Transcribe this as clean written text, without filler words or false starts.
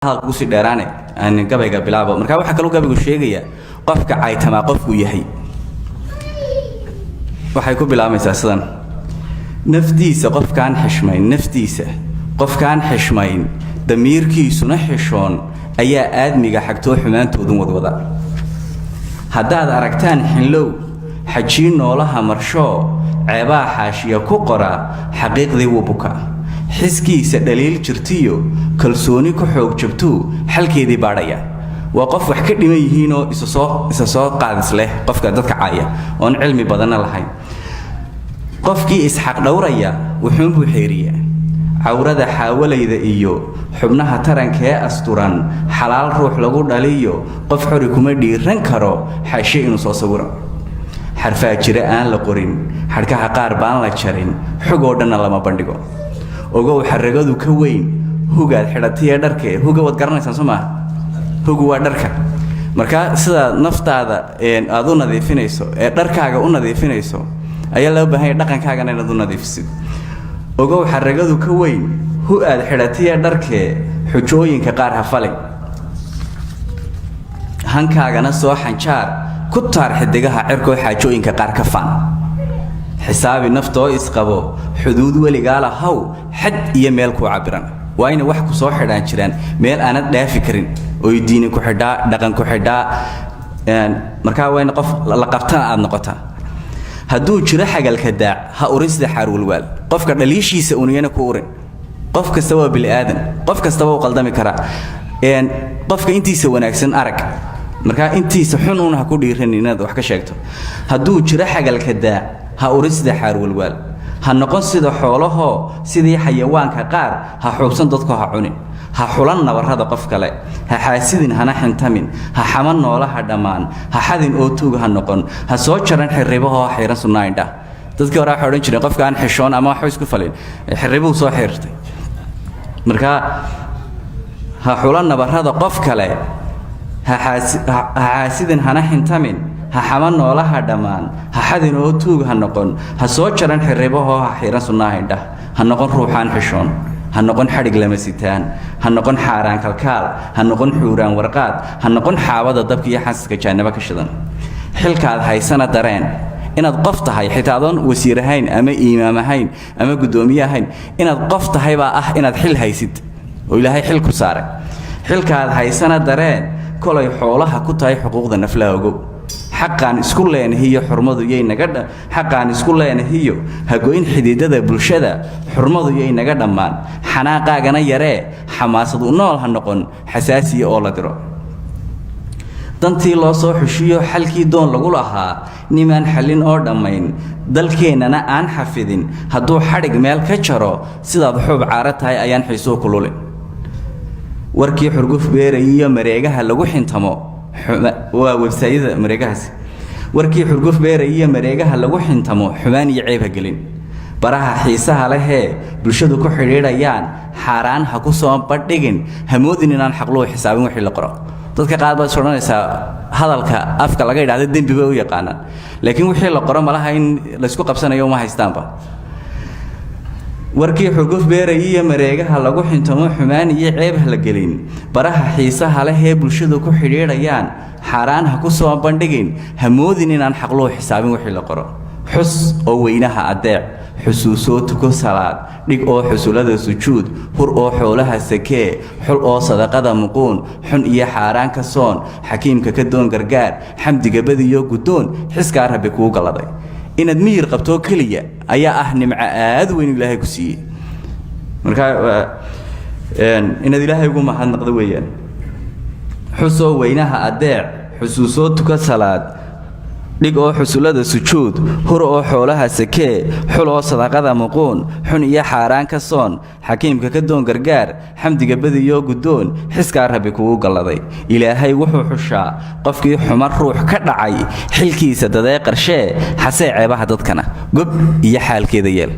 هذا قصي ديرانه أن قبل بلعبه مركب واحد كلو قبل شيء جيا قفك عيت ما قفك ويهي وحيكون بلا مساسا نفتيسة قف كان حشمين نفتيسة قف كان حشمين دمير كيس نحشون أي آدمي حقتو حمان تودون وضوضا هذا أركتان حلو حجين نولها مرشو عبا حاشية كقرة حقيق ذي وبكا حسكيسة دليل جرتيو كالسوني كحوق جبتو حلكي ذي باريا وقف وحكي لي ميهينو إساسو قادس له قف قادتك عاية وان علمي بدنا لحين قفكي إسحاق دوريا وحن بحيرية عورة حاول إذا إيو حبناها ترن كيا أستوران حلال روح لغو داليو قف حركم ديرن كرو حاشي إنو صوصورا حرفا جراءان لقورين حركها قاربان لجرين حقودنا لما بندقو وقو حرقادو كوين هوغاد حراتيا دركي هوغا ودقرنا سنسوما هوغا ودركا مركا سيدا نفتا هذا أدو نظيفينيسو دركاغا او نظيفينيسو ayaa loo baahan yahay dhaqankaaga inaad u nadiifisid ogow xaragadu ka weyn hu aad xidhatiya dharkee xujooyinka qaar ha falay hankaagana soo xanjaar ku taar xidigaha cirko xaajooyinka qaar ka faan xisaabi naftoo isqabo xuduud waligaa la haw xad iyo meel ku cabiran waa in wax ku soo xidhaan jiraan meel aanad dhaafi karin oo diin ku xidhaa dhaqan ku xidhaa markaa waa in qof la qabtan aad noqotaa hadduu jira xagalka daac ha urisda xarwalwal qofka dhaliishiisa uniyana ku urin qof kasta waa bil aadan qof kasta waa qaldami kara qofka intiisa wanaagsan arag marka intiisa xun una ku dhiiran inaad wax ka sheegto hadduu jira xagalka daac ha urisda xarwalwal ha noqon sida xoolaho sidii xayawaanka qaar ha xuubsan dadku ha cunin ha xulan nabarrada qof kale ha xaasidin hana xintamin ha xaman noolaha dhamaan ha xadin oo tuug ha noqon ha soo jaran xiribaha xiran sunaayda dadka hore waxay oran jireen qofka aan xishoon ama wax isku falin xiribuhu soo xirtay marka ha xulan nabarrada qof kale ha xaasidin hana xintamin ha xaman noolaha dhamaan ha xadin oo tuug ha noqon ha soo jaran xiribaha xiran sunaayda ha noqon ruuxaan xishoon هنقول حرق لمسيتان هنقول حاران كالكال هنقول حوران ورقات هنقول حاوض الضبك يحسك جانبك الشدن حلك هاي سنة درين إن القفط هاي حتى وسير هين أما إمام هين أما قدومية هين إن القفط هاي بقى إن الحل هاي ست وإلى هاي حلك سارة حلك هاي سنة درين كل يحولها كنت هاي حقوق النفلا وجو حقا اسكولين هي حرمضو يينا قد حقا اسكولين هي هاقوين حديدة بلشدة حرمضو يينا قد مان حناقاقنا يري حماسدو نول هنقون حساسية أولا درو دانتي الله صو حشيو حلكي دون لغولها نيمان حلين أوردمين دالكيننا آن حفظين هدو حرق ميل كجرو سيدا بحب عارتها أيان حيسو كلولين warkii xurguf beerayay mareegaha lagu xintamo waa website mareegahaas warkii xurguf beerayay mareegaha lagu xintamo xumaan iyo ceeb gelin baraha xiisaha leh bulshadu ku xiriirayaan xaraan ha ku soo badhigin hamoodin inaan xaq loo xisaabin wixii la qoro dadka qaar baa soranaysa hadalka afka laga yiraahdo dambiga u yaqaanaan laakiin wixii la qoro malaha in la isku qabsanayo ma haystaanba warkii xurguf beerayay mareegaha lagu xintamo xumaan iyo ceeb la gelin baraha xiisaha leh bulshadu ku xiriirayaan xaraan ha ku soo bandhigin hamoodin inaan xaq loo xisaabin wixii la qoro xus oo weynaha adeec xusuuso tuko salaad dhig oo xusulada sujuud hur oo xoolaha sakee xul oo sadaqada muquun xun iyo xaraan ka soon xakiimka ka doon gargaar xamdiga badiyo gudoon xiska rabbi ku galaday inaad miyir qabto kaliya ayaa ah nimco aad weyn Ilaahay ku siiyay marka inaad Ilaahay ugu mahadnaqdo weeyaan xusoo weynaha adeec xusuuso tuka salaad dhig oo xusulada sujuud hur oo xoolaha sakee xul oo sadaqada muquun xun iyo xaraan ka soon xakiimka ka doon gargaar xamdiga badiyo gudoon xiska rabbi kugu galaday Ilaahay wuxuu xushaa qofkii xumar ruux ka dhacay xilkiisa daday qarshee xasee ceebaha dadkana gob iyo xaalkeeda yeel